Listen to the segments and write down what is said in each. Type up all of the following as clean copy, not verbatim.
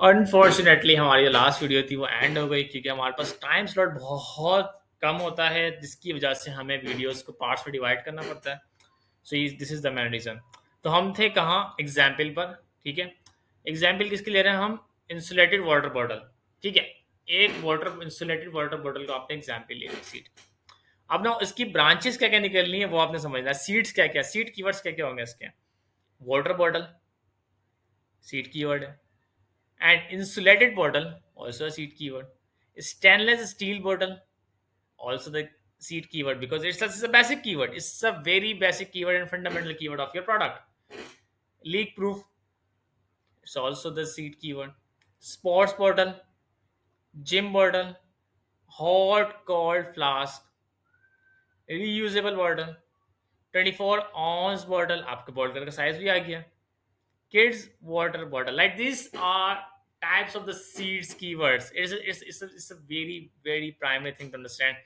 Unfortunately हमारी जो last video थी वो एंड हो गई क्योंकि हमारे पास टाइम स्लॉट बहुत कम होता है, जिसकी वजह से हमें वीडियोस को पार्ट्स में डिवाइड करना पड़ता है। So this is the main reason. तो हम थे कहाँ, एग्जाम्पल पर। ठीक है, एग्जाम्पल किसके ले रहे हैं हम? Insulated water bottle. ठीक है, एक वाटर इंसुलेटेड वाटर बॉटल का आपने एग्जाम्पल लिया, सीट। अब ना इसकी ब्रांचेस क्या क्या निकलनी है वो आपने समझना है। सीड्स क्या क्या, सीड कीवर्ड्स क्या क्या होंगे इसके? वाटर बॉटल सीड कीवर्ड है, and insulated bottle also a seed keyword. Stainless steel bottle also the seed keyword, because it's a basic keyword. It's a very basic keyword and fundamental keyword of your product. Leak proof, it's also the seed keyword. Sports bottle, gym bottle, hot cold flask, reusable bottle, 24 ounce bottle, आपके bottle का size भी आ गया। Kids water bottle, like these are types of the seeds keywords. It's a very very primary thing to understand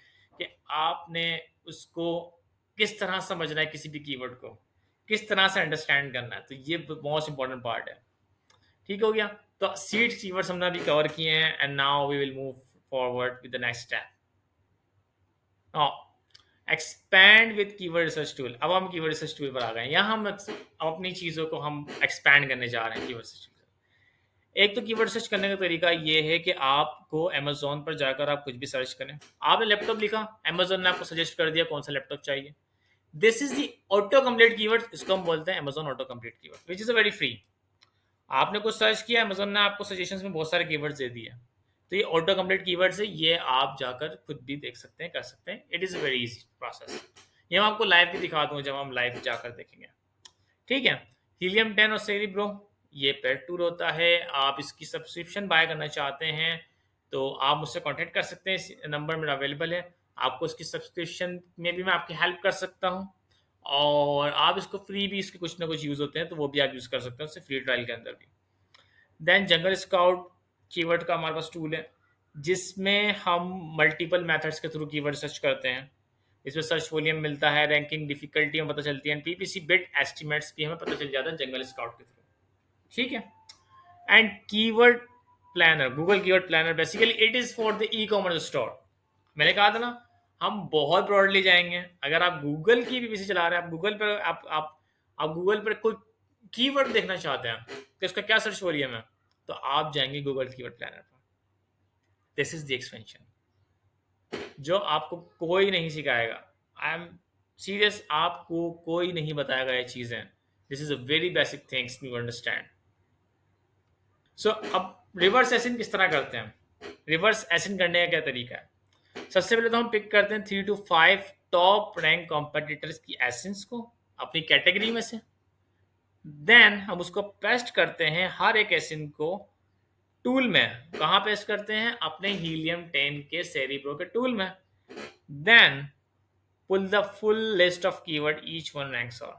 कि आपने उसको किस तरह समझना है, किसी भी कीवर्ड को किस तरह से अंडरस्टैंड करना है। तो ये मोस्ट इंपॉर्टेंट पार्ट है। ठीक हो गया। तो सीड कीवर्ड्स हमने अभी कवर किए हैं, and now we will move forward with the next step. Expand with keyword research tool. अब हम कीवर्ड रिसर्च टूल पर आ गए हैं। यहाँ हम अपनी चीज़ों को हम एक्सपैंड करने जा रहे हैं कीवर्ड रिसर्च टूल। एक तो कीवर्ड सर्च करने का तरीका ये है कि आपको अमेजोन पर जाकर आप कुछ भी सर्च करें। आपने लैपटॉप लिखा, अमेजोन ने आपको सजेस्ट कर दिया कौन सा लैपटॉप चाहिए। This is the auto complete keyword, इसको हम बोलते हैं Amazon auto complete keyword, which is a very free. आपने कुछ सर्च किया, अमेजोन ने आपको सजेशंस में बहुत सारे कीवर्ड्स दे दिए। तो ये ऑटो कंप्लीट कीवर्ड्स है, ये आप जाकर खुद भी देख सकते हैं, कर सकते हैं। It is a very easy process. ये मैं आपको लाइव भी दिखा दूँ जब हम लाइव जाकर देखेंगे। ठीक है, हीलियम 10 और सेरिब्रो, ये पेड टूर होता है। आप इसकी सब्सक्रिप्शन बाय करना चाहते हैं तो आप मुझसे कांटेक्ट कर सकते हैं, इस नंबर मेरा अवेलेबल है। आपको इसकी सब्सक्रिप्शन में भी मैं आपकी हेल्प कर सकता हूँ, और आप इसको फ्री भी, इसके कुछ ना कुछ यूज़ होते हैं तो वो भी आप यूज़ कर सकते हैं उससे फ्री ट्रायल के अंदर भी। देन जंगल स्काउट कीवर्ड का हमारे पास टूल है, जिसमें हम मल्टीपल मेथड्स के थ्रू कीवर्ड सर्च करते हैं। इसमें सर्च वॉल्यूम मिलता है, रैंकिंग डिफिकल्टी हमें पता चलती है, पीपीसी बिट एस्टिमेट्स भी हमें पता चल जाता है जंगल स्काउट के थ्रू। ठीक है, and keyword planner, Google keyword planner, basically it is for the e commerce store. मैंने कहा था ना, हम बहुत ब्रॉडली जाएंगे। अगर आप गूगल की पीपीसी चला रहे हैं, आप गूगल पर आप गूगल पर कोई कीवर्ड देखना चाहते हैं तो इसका क्या सर्च वॉल्यूम है, तो आप जाएंगे गूगल कीवर्ड प्लानर पर। दिस इज द एक्सपेंशन जो आपको कोई नहीं सिखाएगा। आई एम सीरियस, आपको कोई नहीं बताएगा ये चीज़ें। This is a very basic things you understand. So अब रिवर्स एसिन किस तरह करते हैं? रिवर्स एसिन करने का क्या तरीका है? सबसे पहले तो हम पिक करते हैं 3 to 5 टॉप रैंक कॉम्पिटिटर्स की एसिन्स को अपनी कैटेगरी में से। देन हम उसको पेस्ट करते हैं, हर एक एसिन को टूल में। कहाँ पेस्ट करते हैं? अपने हीलियम 10 के सेरिब्रो के टूल में। Then pull the full list of keyword each one ranks on.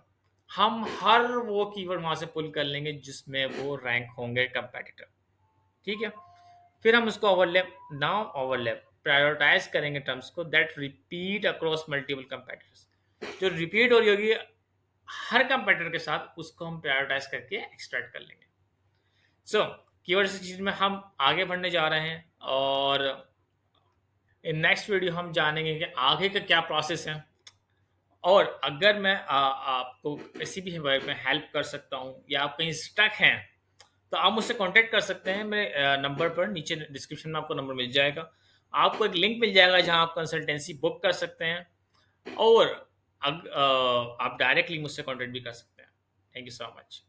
हम हर वो कीवर्ड वहां से पुल कर लेंगे जिसमें वो रैंक होंगे कंपेटिटर। ठीक है, फिर हम उसको ओवरलैप, नाउ ओवरलैप प्रायोरिटाइज करेंगे टर्म्स को that repeat across multiple competitors. जो रिपीट हो रही होगी हर कंपेटिटर के साथ, उसको हम प्रायोरिटाइज करके एक्सट्रैक्ट कर लेंगे। सो कीवर्ड चीज में हम आगे बढ़ने जा रहे हैं, और इन नेक्स्ट वीडियो हम जानेंगे कि आगे का क्या प्रोसेस है। और अगर मैं आपको किसी भी वर्क में हेल्प कर सकता हूँ या आप कहीं स्टक हैं, तो आप मुझसे कांटेक्ट कर सकते हैं मेरे नंबर पर। नीचे डिस्क्रिप्शन में आपको नंबर मिल जाएगा, आपको एक लिंक मिल जाएगा जहां आप कंसल्टेंसी बुक कर सकते हैं, और आप डायरेक्टली मुझसे कांटेक्ट भी कर सकते हैं। Thank you so much.